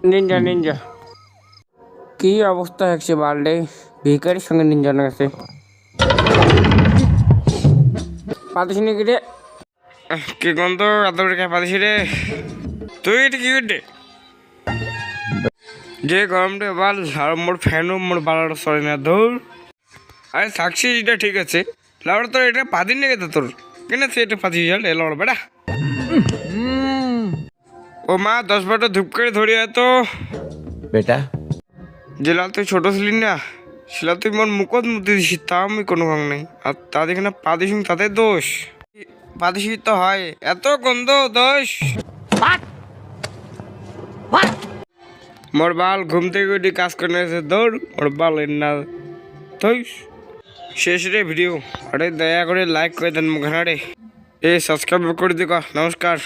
Ninja Ninja কি অবস্থা হচ্ছে বালডে ভিকারির সঙ্গে নিনজানো গেছে পাতিস নাকি রে কি গন্ধ এত খাই পাতিস রে তুই এটা কি করতে যে গরম রে বাল আর মোর ফ্যানও মোর বালার সরে না ধর আরে থাকছিস এটা ঠিক আছে লাউড় তোর এটা পাদিন নাকি তো তোর কেন সে এটা পাতিস জাল এ লাউড় বেটা ও মা 10 বারটা ধূপ করে ধরি তো বেটা জেলা তুই ছোট ছিলি না সেলা তুই মোর মুখত মুতে দিস তা আমি কোনো ভাঙ নাই আর তা দেখে না পাদিস তাতে দোষ পাদিস তো হয় এত গন্ধ দোষ মোর বাল ঘুম থেকে উঠে কাজ করে এসে দৌড় মোর বাল না তুই শেষ রে ভিডিও আরে দয়া করে লাইক করে দেন মুখানা রে এ সাবস্ক্রাইব করে দিক নমস্কার।